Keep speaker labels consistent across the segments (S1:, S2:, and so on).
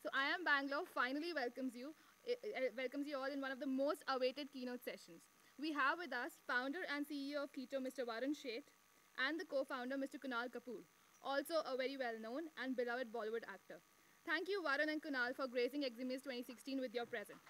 S1: So IIM Bangalore finally welcomes you all in one of the most awaited keynote sessions. We have with us founder and CEO of Ketto, Mr. Varun Sheth, and the co-founder, Mr. Kunal Kapoor, also a very well-known and beloved Bollywood actor. Thank you, Varun and Kunal, for gracing Eximius 2016 with your presence.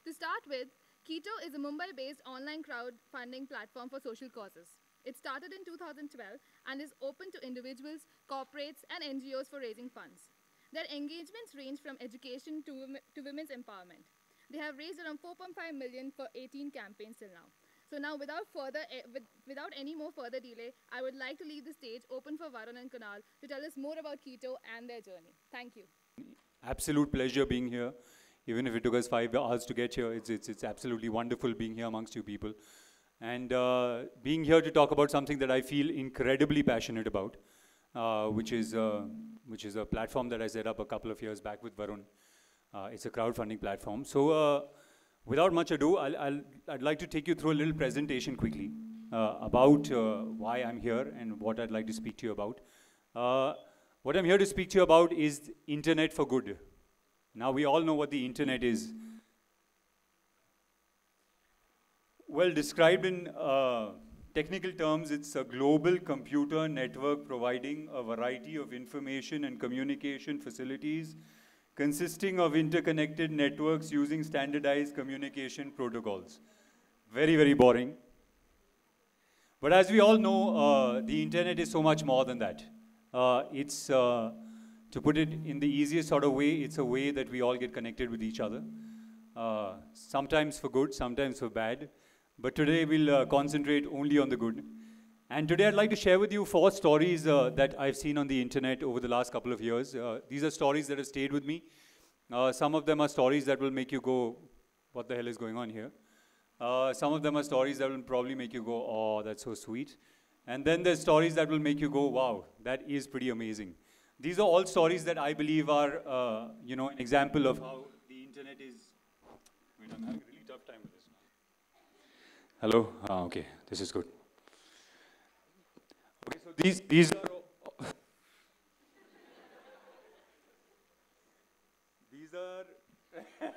S1: To start with, Ketto is a Mumbai-based online crowdfunding platform for social causes. It started in 2012 and is open to individuals, corporates, and NGOs for raising funds. Their engagements range from education to women's empowerment. They have raised around 4.5 million for 18 campaigns till now. So now, without any more further delay, I would like to leave the stage open for Varun and Kunal to tell us more about Ketto and their journey. Thank you.
S2: Absolute pleasure being here. Even if it took us 5 hours to get here, it's absolutely wonderful being here amongst you people. And being here to talk about something that I feel incredibly passionate about, which is a platform that I set up a couple of years back with Varun. It's a crowdfunding platform. So without much ado, I'd like to take you through a little presentation quickly about why I'm here and what I'd like to speak to you about. What I'm here to speak to you about is internet for good. Now we all know what the internet is. Well, described in technical terms, it's a global computer network providing a variety of information and communication facilities consisting of interconnected networks using standardized communication protocols. Very, very boring. But as we all know, the internet is so much more than that. To put it in the easiest sort of way, it's a way that we all get connected with each other. Sometimes for good, sometimes for bad. But today we'll concentrate only on the good. And today I'd like to share with you 4 stories that I've seen on the internet over the last couple of years. These are stories that have stayed with me. Some of them are stories that will make you go, what the hell is going on here? Some of them are stories that will probably make you go, oh, that's so sweet. And then there's stories that will make you go, wow, that is pretty amazing. These are all stories that I believe are, an example of how the internet is. Wait, I'm having a really tough time with this now. Hello? Okay, this is good. Okay, so these are. These are. Okay,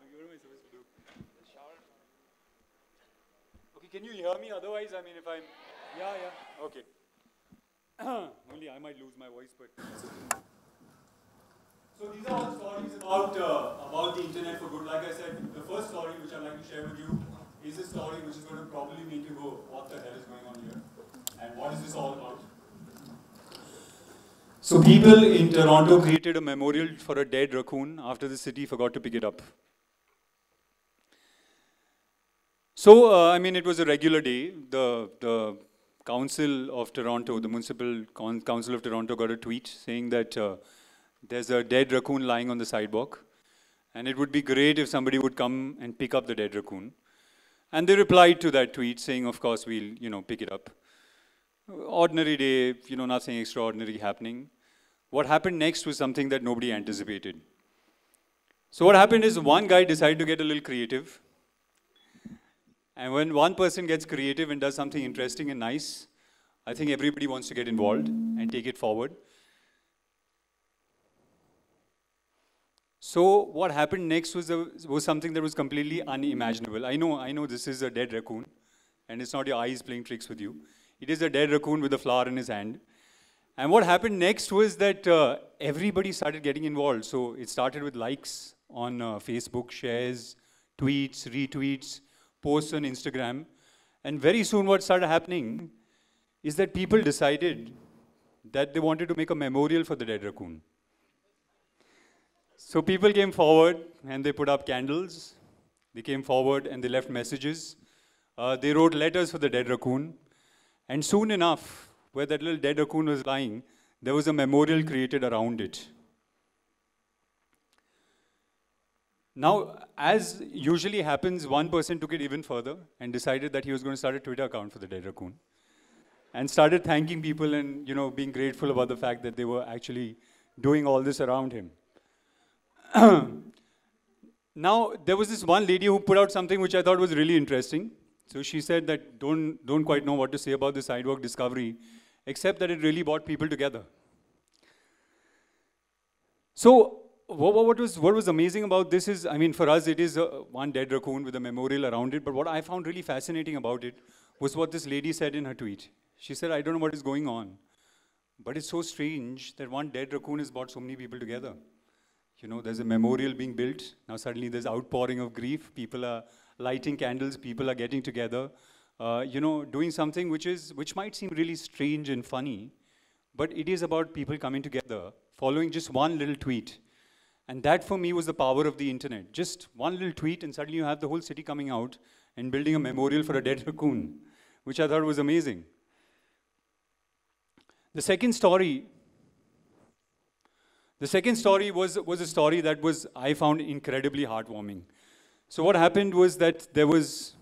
S2: what am I supposed to do? Okay, can you hear me? Otherwise, I mean, if I'm. Yeah, okay. Only I might lose my voice, but. So these are all stories about the internet for good. Like I said, the first story which I'd like to share with you is a story which is going to probably make you go, what the hell is going on here? And what is this all about? So people in Toronto created a memorial for a dead raccoon after the city forgot to pick it up. So, it was a regular day. The Council of Toronto, the Municipal Council of Toronto got a tweet saying that there's a dead raccoon lying on the sidewalk and it would be great if somebody would come and pick up the dead raccoon. And they replied to that tweet saying, of course, we'll, pick it up. Ordinary day, nothing extraordinary happening. What happened next was something that nobody anticipated. So what happened is one guy decided to get a little creative. And when one person gets creative and does something interesting and nice, I think everybody wants to get involved and take it forward. So what happened next was something that was completely unimaginable. I know this is a dead raccoon, and it's not your eyes playing tricks with you. It is a dead raccoon with a flower in his hand. And what happened next was that everybody started getting involved. So it started with likes on Facebook, shares, tweets, retweets, posts on Instagram. And very soon what started happening is that people decided that they wanted to make a memorial for the dead raccoon. So people came forward and they put up candles. They came forward and they left messages. They wrote letters for the dead raccoon. And soon enough, where that little dead raccoon was lying, there was a memorial created around it. Now, as usually happens, one person took it even further and decided that he was going to start a Twitter account for the dead raccoon. And started thanking people and, being grateful about the fact that they were actually doing all this around him. Now, there was this one lady who put out something which I thought was really interesting. So she said that don't quite know what to say about the sidewalk discovery, except that it really brought people together. So what was amazing about this is, I mean, for us it is one dead raccoon with a memorial around it, but what I found really fascinating about it was what this lady said in her tweet. She said, I don't know what is going on, but it's so strange that one dead raccoon has brought so many people together. You know, there's a memorial being built. Now suddenly there's outpouring of grief. People are lighting candles. People are getting together. You know, doing something which might seem really strange and funny, but it is about people coming together, following just one little tweet. And that for me was the power of the internet. Just one little tweet and suddenly you have the whole city coming out and building a memorial for a dead raccoon, which I thought was amazing. The second story was a story that I found incredibly heartwarming. So what happened was that there was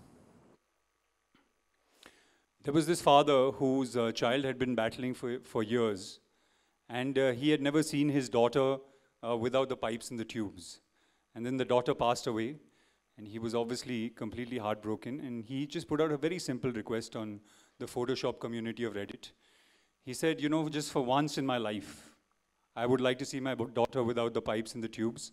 S2: this father whose child had been battling for years, and he had never seen his daughter without the pipes and the tubes. And then the daughter passed away, and he was obviously completely heartbroken, and he just put out a very simple request on the Photoshop community of Reddit. He said, you know, just for once in my life, I would like to see my daughter without the pipes and the tubes.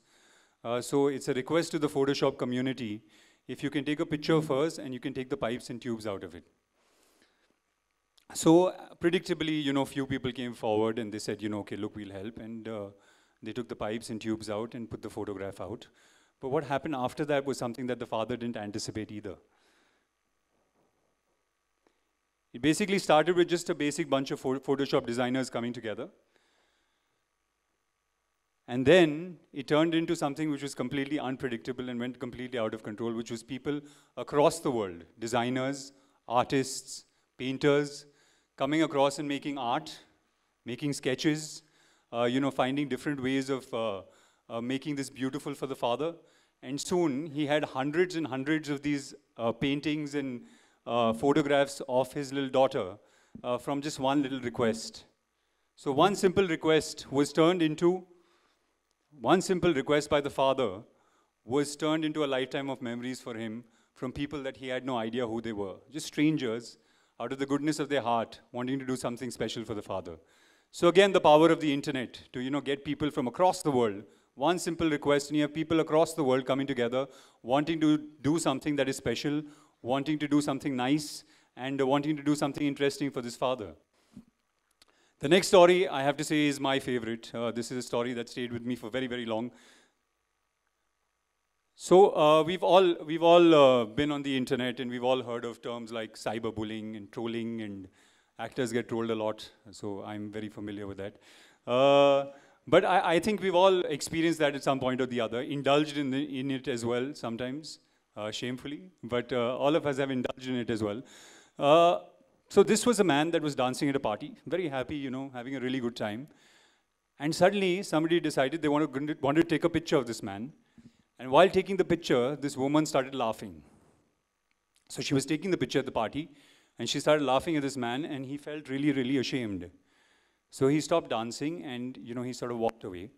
S2: So it's a request to the Photoshop community, if you can take a picture first and you can take the pipes and tubes out of it. So predictably, you know, few people came forward and they said, you know, okay, look, we'll help. And they took the pipes and tubes out and put the photograph out. But what happened after that was something that the father didn't anticipate either. It basically started with just a basic bunch of Photoshop designers coming together. And then it turned into something which was completely unpredictable and went completely out of control, which was people across the world, designers, artists, painters, coming across and making art, making sketches, you know, finding different ways of making this beautiful for the father. And soon he had hundreds and hundreds of these paintings and photographs of his little daughter from just one little request. So one simple request by the father was turned into a lifetime of memories for him from people that he had no idea who they were. Just strangers, out of the goodness of their heart, wanting to do something special for the father. So again, the power of the internet to, you know, get people from across the world. One simple request, and you have people across the world coming together, wanting to do something that is special, wanting to do something nice, and wanting to do something interesting for this father. The next story, I have to say, is my favorite. This is a story that stayed with me for very, very long. So we've all been on the internet, and we've all heard of terms like cyberbullying and trolling, and actors get trolled a lot. So I'm very familiar with that. But I think we've all experienced that at some point or the other, indulged in it as well sometimes, shamefully. But all of us have indulged in it as well. So this was a man that was dancing at a party, very happy, you know, having a really good time. And suddenly somebody decided they wanted to take a picture of this man. And while taking the picture, this woman started laughing. So she was taking the picture at the party, and she started laughing at this man, and he felt really, really ashamed. So he stopped dancing, and, you know, he sort of walked away.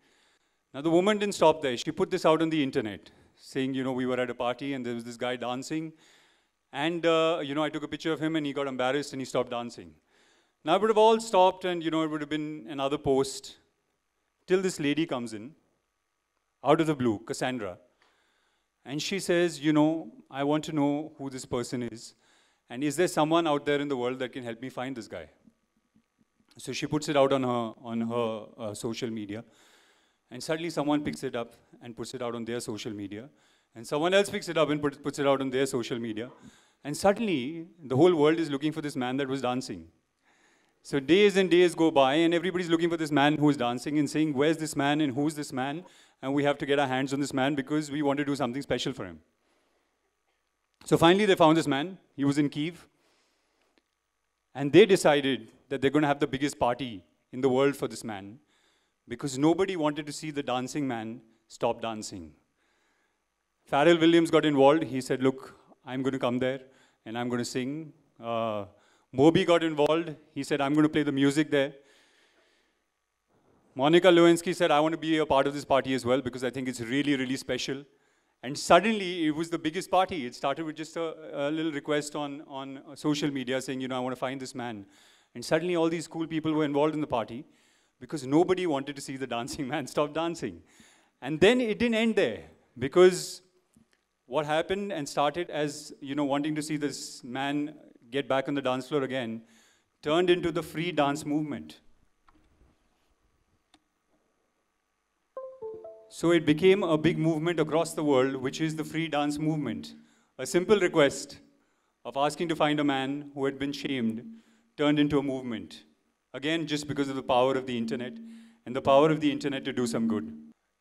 S2: Now the woman didn't stop there. She put this out on the internet, saying, you know, we were at a party, and there was this guy dancing. And, you know, I took a picture of him, and he got embarrassed, and he stopped dancing. Now it would have all stopped, and, you know, it would have been another post, till this lady comes in, out of the blue, Cassandra. And she says, you know, I want to know who this person is. And is there someone out there in the world that can help me find this guy? So she puts it out on her social media. And suddenly someone picks it up and puts it out on their social media. And someone else picks it up and puts it out on their social media. And suddenly, the whole world is looking for this man that was dancing. So days and days go by, and everybody's looking for this man who is dancing and saying, where's this man and who's this man? And we have to get our hands on this man because we want to do something special for him. So finally, they found this man. He was in Kyiv. And they decided that they're going to have the biggest party in the world for this man because nobody wanted to see the dancing man stop dancing. Pharrell Williams got involved. He said, look, I'm going to come there and I'm going to sing. Moby got involved. He said, I'm going to play the music there. Monica Lewinsky said, I want to be a part of this party as well because I think it's really, really special. And suddenly, it was the biggest party. It started with just a little request on social media saying, you know, I want to find this man. And suddenly, all these cool people were involved in the party because nobody wanted to see the dancing man stop dancing. And then it didn't end there because what happened and started as, you know, wanting to see this man get back on the dance floor again turned into the free dance movement. So it became a big movement across the world, which is the free dance movement. A simple request of asking to find a man who had been shamed turned into a movement. Again, just because of the power of the internet and the power of the internet to do some good.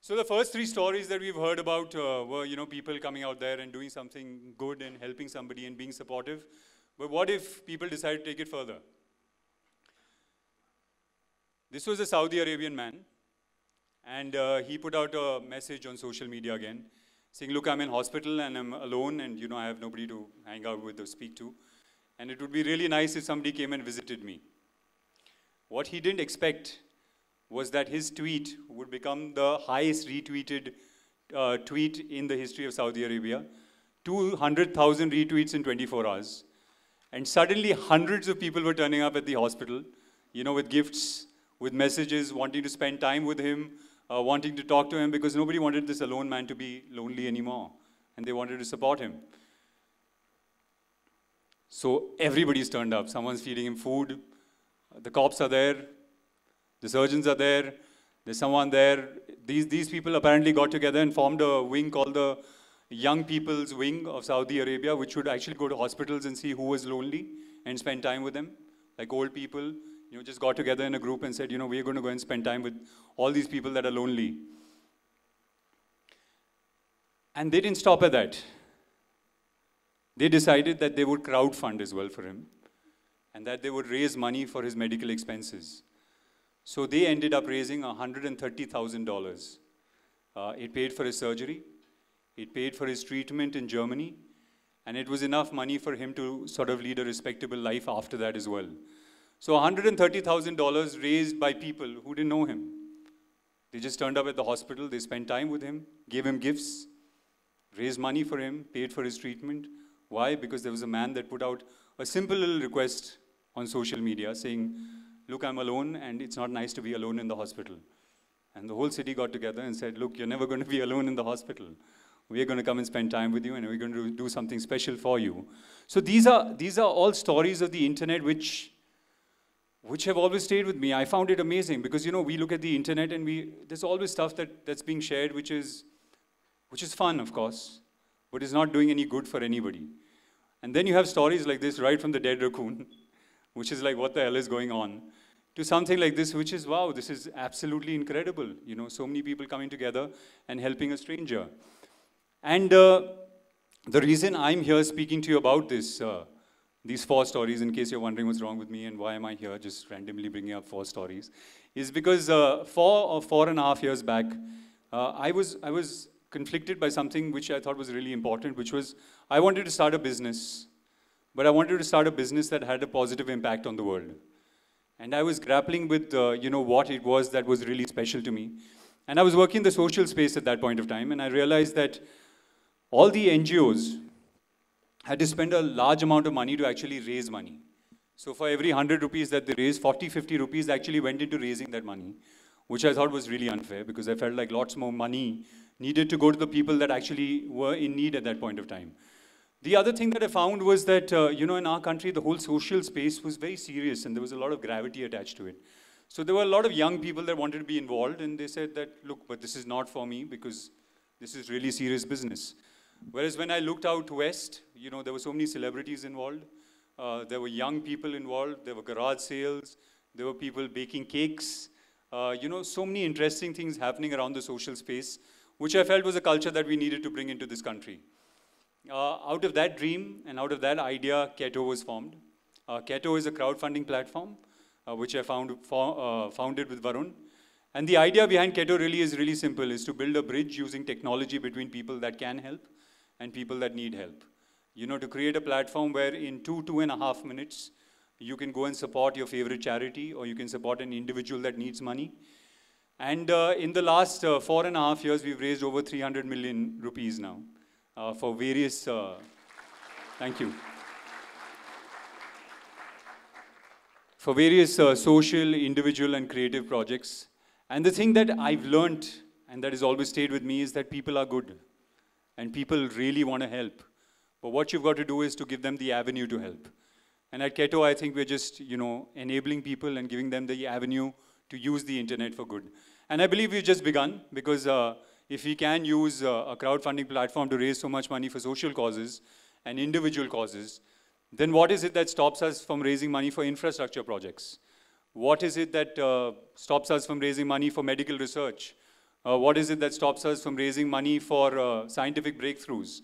S2: So the first three stories that we've heard about were, you know, people coming out there and doing something good and helping somebody and being supportive. But what if people decide to take it further? This was a Saudi Arabian man. And he put out a message on social media again, saying, look, I'm in hospital and I'm alone and, you know, I have nobody to hang out with or speak to. And it would be really nice if somebody came and visited me. What he didn't expect was that his tweet would become the highest retweeted tweet in the history of Saudi Arabia. 200,000 retweets in 24 hours. And suddenly hundreds of people were turning up at the hospital, you know, with gifts, with messages, wanting to spend time with him, wanting to talk to him, because nobody wanted this alone man to be lonely anymore. And they wanted to support him. So everybody's turned up. Someone's feeding him food. The cops are there. The surgeons are there. There's someone there. These people apparently got together and formed a wing called the Young People's Wing of Saudi Arabia, which would actually go to hospitals and see who was lonely and spend time with them, like old people. You know, just got together in a group and said, you know, we're going to go and spend time with all these people that are lonely. And they didn't stop at that. They decided that they would crowdfund as well for him and that they would raise money for his medical expenses. So they ended up raising $130,000. It paid for his surgery. It paid for his treatment in Germany. And it was enough money for him to sort of lead a respectable life after that as well. So $130,000 raised by people who didn't know him. They just turned up at the hospital, they spent time with him, gave him gifts, raised money for him, paid for his treatment. Why? Because there was a man that put out a simple little request on social media saying, look, I'm alone and it's not nice to be alone in the hospital. And the whole city got together and said, look, you're never going to be alone in the hospital. We're going to come and spend time with you and we're going to do something special for you. So these are all stories of the internet which have always stayed with me. I found it amazing because, you know, we look at the internet and there's always stuff that's being shared which is fun, of course, but is not doing any good for anybody. And then you have stories like this right from the dead raccoon, which is like, what the hell is going on, to something like this, which is, wow, this is absolutely incredible. You know, so many people coming together and helping a stranger. And the reason I'm here speaking to you about this, these 4 stories, in case you're wondering what's wrong with me and why am I here just randomly bringing up 4 stories, is because 4 or 4.5 years back, I was conflicted by something which I thought was really important, which was I wanted to start a business, but I wanted to start a business that had a positive impact on the world. And I was grappling with, you know, what it was that was really special to me. And I was working in the social space at that point of time, and I realized that all the NGOs had to spend a large amount of money to actually raise money. So for every 100 rupees that they raised, 40, 50 rupees actually went into raising that money, which I thought was really unfair because I felt like lots more money needed to go to the people that actually were in need at that point of time. The other thing that I found was that, you know, in our country, the whole social space was very serious and there was a lot of gravity attached to it. So there were a lot of young people that wanted to be involved and they said that, look, but this is not for me because this is really serious business. Whereas when I looked out west, you know, there were so many celebrities involved. There were young people involved. There were garage sales. There were people baking cakes. You know, so many interesting things happening around the social space, which I felt was a culture that we needed to bring into this country. Out of that dream and out of that idea, Ketto was formed. Ketto is a crowdfunding platform, which I founded with Varun. And the idea behind Ketto really is really simple, is to build a bridge using technology between people that can help and people that need help. You know, to create a platform where in 2.5 minutes, you can go and support your favorite charity or you can support an individual that needs money. And in the last 4.5 years, we've raised over 300 million rupees now for various, thank you, for various social, individual, and creative projects. And the thing that I've learned, and that has always stayed with me, is that people are good. And people really want to help. But what you've got to do is to give them the avenue to help. And at Ketto, I think we're just, enabling people and giving them the avenue to use the internet for good. And I believe we've just begun, because if we can use a crowdfunding platform to raise so much money for social causes and individual causes, then what is it that stops us from raising money for infrastructure projects? What is it that stops us from raising money for medical research? What is it that stops us from raising money for scientific breakthroughs?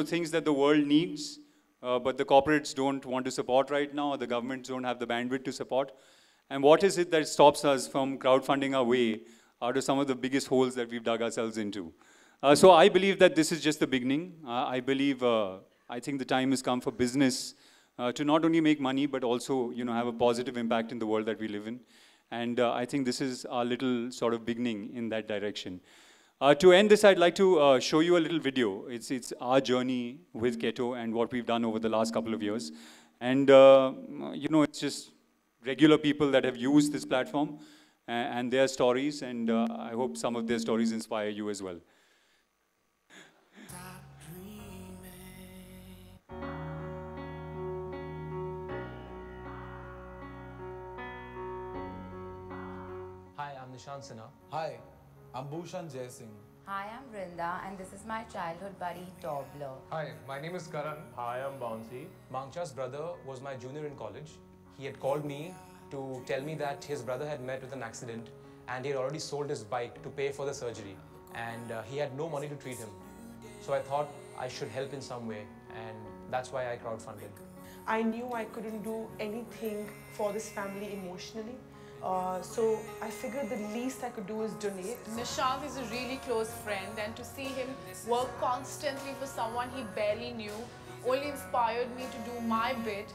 S2: Things that the world needs, but the corporates don't want to support right now, or the governments don't have the bandwidth to support. And what is it that stops us from crowdfunding our way out of some of the biggest holes that we've dug ourselves into? So I believe that this is just the beginning. I think the time has come for business to not only make money, but also have a positive impact in the world that we live in. And I think this is our little sort of beginning in that direction. To end this, I'd like to show you a little video. It's our journey with Ketto and what we've done over the last couple of years. And, it's just regular people that have used this platform and their stories. And I hope some of their stories inspire you as well.
S3: Hi, I'm Nishan Sinha.
S4: Hi, I'm Bhushan Jaisingh.
S5: Hi, I'm Vrinda, and this is my childhood buddy, Toddler.
S6: Hi, my name is Karan.
S7: Hi, I'm Bouncy.
S3: Mangcha's brother was my junior in college. He had called me to tell me that his brother had met with an accident and he had already sold his bike to pay for the surgery, and he had no money to treat him. So I thought I should help in some way, and that's why I crowdfunded.
S8: I knew I couldn't do anything for this family emotionally. So I figured the least I could do is donate.
S9: Nishant is a really close friend, and to see him work constantly for someone he barely knew only inspired me to do my bit.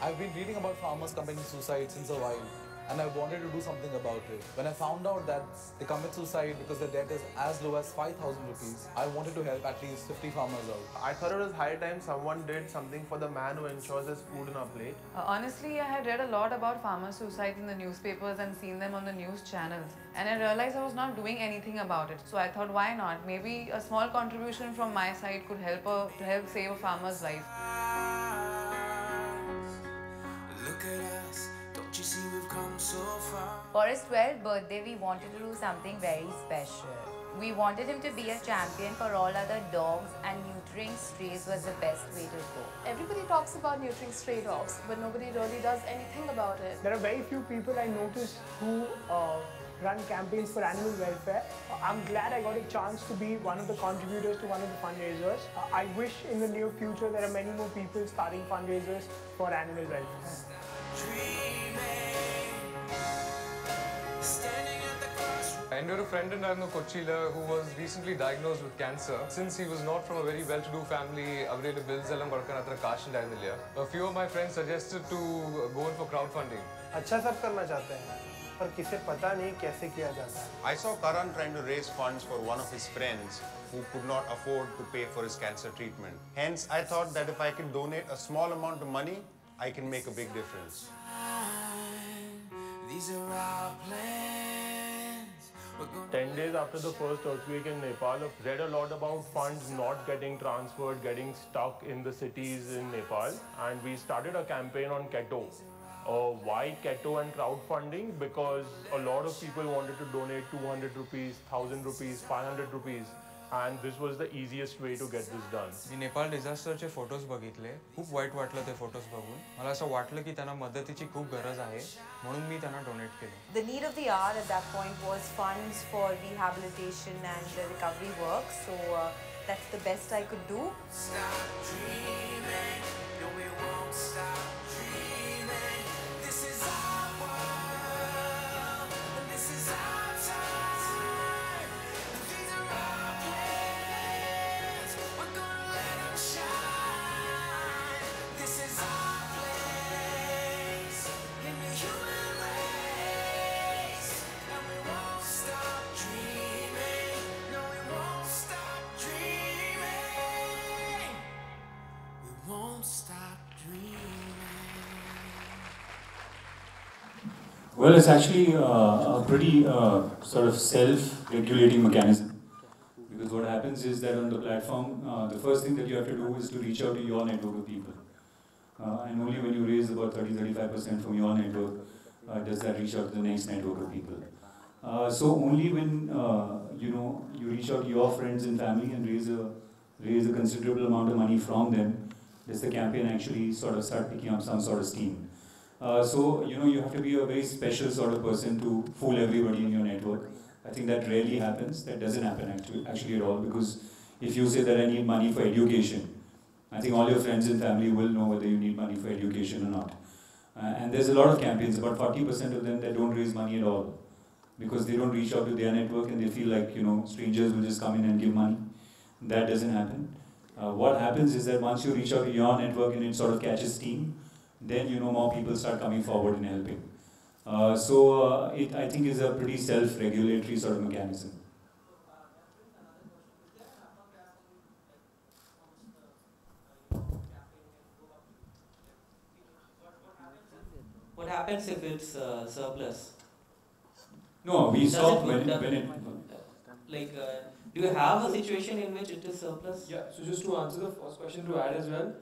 S4: I've been reading about farmers committing suicide since a while, and I wanted to do something about it. When I found out that they commit suicide because their debt is as low as 5,000 rupees, I wanted to help at least 50 farmers out.
S7: I thought it was high time someone did something for the man who ensures there's food on our plate.
S10: Honestly, I had read a lot about farmer suicides in the newspapers and seen them on the news channels. And I realized I was not doing anything about it. So I thought, why not? Maybe a small contribution from my side could help save a farmer's life.
S5: For his 12th birthday, we wanted to do something very special. We wanted him to be a champion for all other dogs, and neutering strays was the best way to go.
S9: Everybody talks about neutering stray dogs, but nobody really does anything about it.
S11: There are very few people I noticed who run campaigns for animal welfare. I'm glad I got a chance to be one of the contributors to one of the fundraisers. I wish in the near future there are many more people starting fundraisers for animal welfare.
S6: I knew a friend in Kochila who was recently diagnosed with cancer. Since he was not from a very well-to-do family, a few of my friends suggested to go in for crowdfunding.
S7: अच्छा सब करना चाहते हैं, पर किसे पता नहीं कैसे किया जाता है.
S12: I saw Karan trying to raise funds for one of his friends who could not afford to pay for his cancer treatment. Hence, I thought that if I can donate a small amount of money, I can make a big difference.
S13: These are our plans.
S7: 10 days after the first earthquake in Nepal, I've read a lot about funds not getting transferred, getting stuck in the cities in Nepal, and we started a campaign on Ketto. Why Ketto and crowdfunding? Because a lot of people wanted to donate 200 rupees, 1000 rupees, 500 rupees. And this was the easiest way to get this done.
S14: मी नेपाळ डिझास्टरचे photos बघितले, खूप white वाटलं ते photos बघून. मला असं वाटलं की त्यांना मदतीची खूप गरज आहे, म्हणून मी त्यांना डोनेट केलं.
S5: The need of the hour at that point was funds for rehabilitation and recovery work, so that's the best I could do.
S13: Stop dreaming, no we won't stop dreaming. This is our world, and this is our time. These are our plans, we're gonna let them shine. This is our place.
S2: Well, it's actually a pretty sort of self-regulating mechanism. Because what happens is that on the platform, the first thing that you have to do is to reach out to your network of people. And only when you raise about 30-35% from your network does that reach out to the next network of people. So only when you reach out to your friends and family and raise a considerable amount of money from them does the campaign actually sort of start picking up some sort of steam. So you have to be a very special sort of person to fool everybody in your network. I think that rarely happens. That doesn't happen actually at all, because if you say that I need money for education, I think all your friends and family will know whether you need money for education or not. And there's a lot of campaigns, about 40% of them that don't raise money at all, because they don't reach out to their network and they feel like strangers will just come in and give money. That doesn't happen. What happens is that once you reach out to your network and it sort of catches steam, then more people start coming forward and helping. So it, I think, is a pretty self-regulatory sort of mechanism.
S15: What happens if it's surplus?
S2: No, we stop when it...
S15: Like, do you have a situation in which it is surplus?
S16: Yeah, so just to answer the first question to add as well,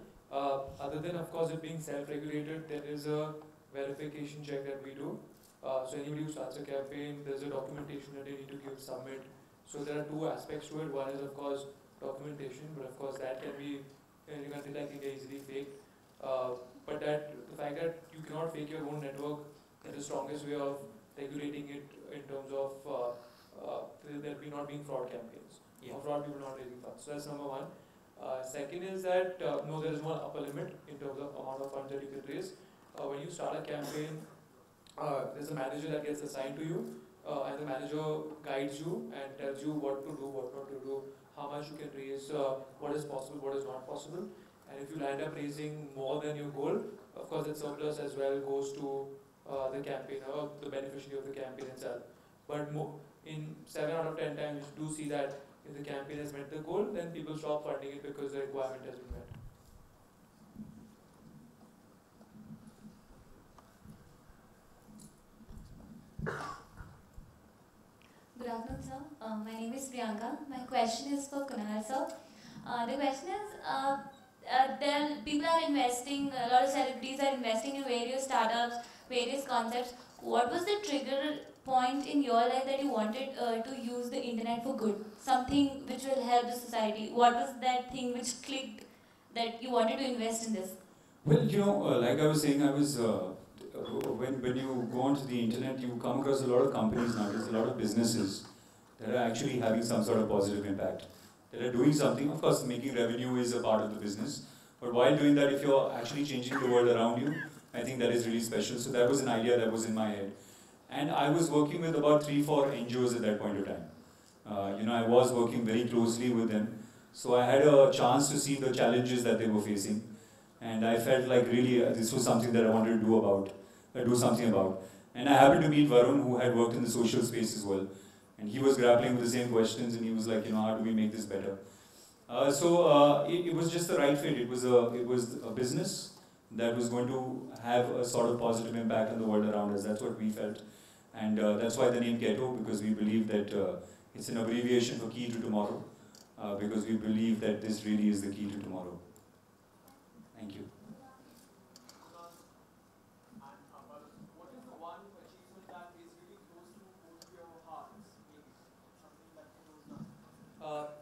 S16: other than of course it being self-regulated, there is a verification check that we do. So anybody who starts a campaign, there's a documentation that they need to give, submit. So there are two aspects to it. One is of course documentation, but of course that can be, that can get easily faked. But the fact that you cannot fake your own network is the strongest way of regulating it in terms of there be not being fraud campaigns, or fraud people not raising funds. So that's number one. Second is that no, there is no upper limit in terms of amount of funds that you can raise. When you start a campaign, there's a manager that gets assigned to you, and the manager guides you and tells you what to do, what not to do, how much you can raise, what is possible, what is not possible. And if you land up raising more than your goal, of course that surplus as well goes to the campaigner, or the beneficiary of the campaign itself. But in 7 out of 10 times, you do see that if the campaign has met the goal, then people stop funding it because the requirement has been met.
S17: Good afternoon, sir. My name is Priyanka. My question is for Kunal, sir. The question is, people are investing, a lot of celebrities are investing in various startups, various concepts. What was the trigger point in your life that you wanted to use the internet for good? Something which will help the society. What was that thing which clicked that you wanted to invest in this?
S2: Well, like I was saying, when you go onto the internet, you come across a lot of companies nowadays, a lot of businesses that are actually having some sort of positive impact. That are doing something. Of course, making revenue is a part of the business. But while doing that, if you're actually changing the world around you, I think that is really special. So that was an idea that was in my head. And I was working with about 3-4 NGOs at that point of time. I was working very closely with them. So I had a chance to see the challenges that they were facing. And I felt like really this was something that I wanted to do something about. And I happened to meet Varun, who had worked in the social space as well. And he was grappling with the same questions, and he was like, how do we make this better? So it was just the right fit. It was a business that was going to have a sort of positive impact on the world around us. That's what we felt. And that's why the name Ketto, because we believe that it's an abbreviation for key to tomorrow, because we believe that this really is the key to tomorrow. Thank you.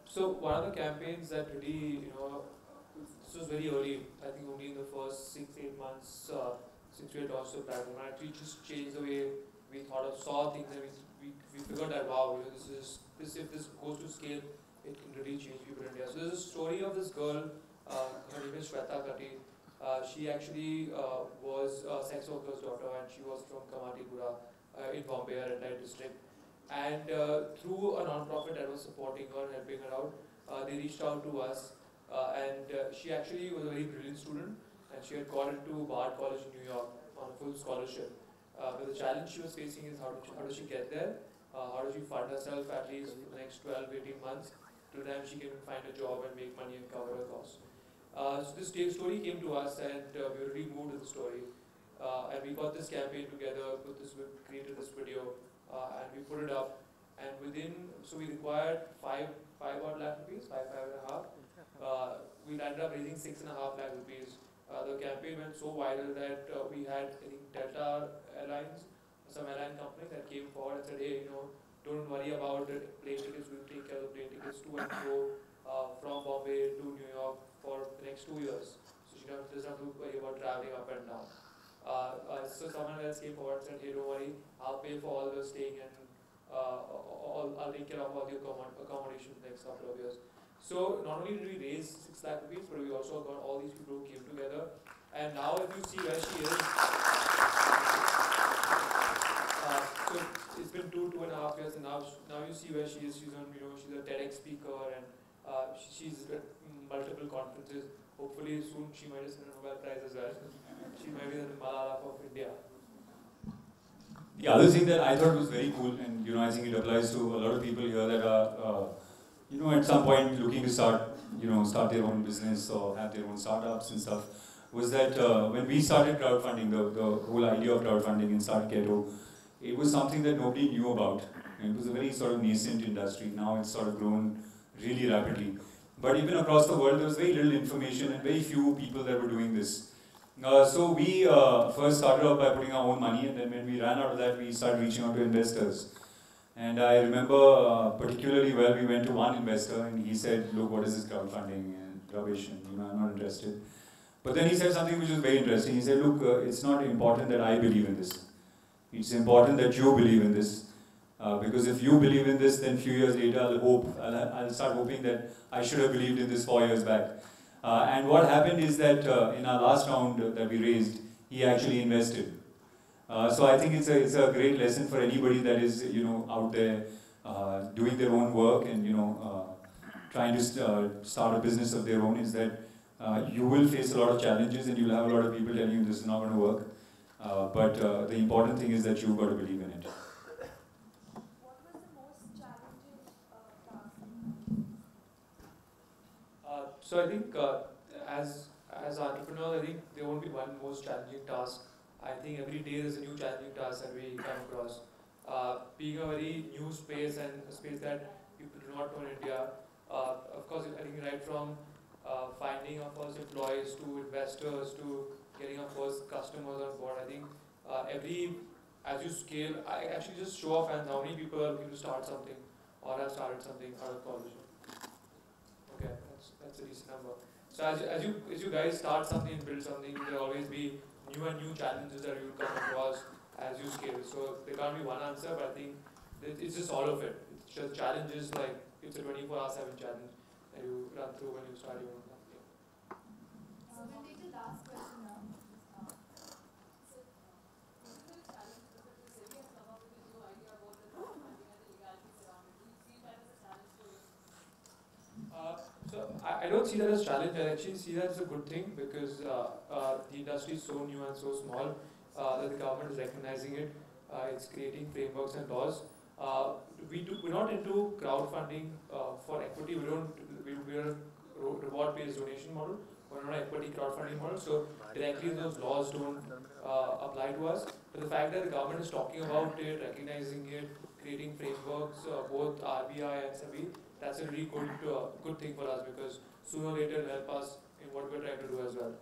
S16: So one of the campaigns that really, this was very early, I think only in the first 6-8 months since we had launched the platform, and actually just changed the way we saw things, and we figured that wow, if this goes to scale, it can really change people in India. So there's a story of this girl, her name is Sheth and Kunal. She actually was a sex worker's daughter, and she was from Kamatigura in Bombay, a red light district. And through a non-profit that was supporting her, helping her out, they reached out to us. And she actually was a very brilliant student, and she had got into Bard College in New York on a full scholarship. But the challenge she was facing is how does she get there? How does she fund herself at least for the next 12-18 months till the time she can find a job and make money and cover her costs. So this story came to us, and we were really moved with the story. And we got this campaign together, created this video, and we put it up. And so we required five odd lakh rupees, five and a half. We ended up raising 6.5 lakh rupees. The campaign went so viral that we had, I think, Delta Airlines, some airline company that came forward and said, hey, don't worry about the plane tickets, we'll take care of the plane tickets to and fro from Bombay to New York for the next 2 years. So she doesn't have to worry about traveling up and down. So someone else came forward and said, hey, don't worry, I'll pay for all the staying and I'll take care of all the accommodation the next couple of years. So not only did we raise 6 lakh rupees, but we also got all these people who came together. And now if you see where she is, so it's been 2.5 years, and now you see where she is. She's on, she's a TEDx speaker, and she's at multiple conferences. Hopefully soon she might just win a Nobel Prize as well. She might be the Malala of India.
S2: The other thing that I thought was very cool, and I think it applies to a lot of people here that are, at some point looking to start their own business or have their own startups and stuff, was that when we started crowdfunding, the whole idea of crowdfunding and start Ketto, it was something that nobody knew about. It was a very sort of nascent industry. Now it's sort of grown really rapidly. But even across the world, there was very little information and very few people that were doing this. So we first started off by putting our own money, and then when we ran out of that, we started reaching out to investors. And I remember particularly well, we went to one investor and he said, look, what is this crowdfunding and rubbish, and I'm not interested. But then he said something which was very interesting. He said, look, it's not important that I believe in this. It's important that you believe in this. Because if you believe in this, then a few years later I'll start hoping that I should have believed in this 4 years back. And what happened is that in our last round that we raised, he actually invested. So I think it's a great lesson for anybody that is out there doing their own work and trying to start a business of their own, is that you will face a lot of challenges and you'll have a lot of people telling you this is not going to work. But the important thing is that you've got to believe in it.
S9: What was the most challenging task?
S16: So I think as entrepreneurs, I think there won't be one most challenging task. I think every day there's a new challenging task that we come across. Being a very new space and a space that people do not know in India, of course, I think right from finding our first employees to investors to getting our first customers on board, I think as you scale, I actually just show off and how many people are looking to start something or have started something out of college. Okay, that's a decent number. So as you guys start something and build something, there will always be new and new challenges that you will come across as you scale. So there can't be one answer, but I think it's just all of it. It's just challenges, like it's a 24/7 challenge that you run through when you start your own company.
S17: So we'll take the last question now.
S16: So I don't see that as a challenge. I actually see that as a good thing because the industry is so new and so small that the government is recognizing it. It's creating frameworks and laws. We're not into crowdfunding for equity. We're a reward-based donation model. We're not an equity crowdfunding model. So directly those laws don't apply to us. But the fact that the government is talking about it, recognizing it, creating frameworks, both RBI and SEBI, that's a really good thing for us because sooner or later it'll help us in what we're trying to do as well.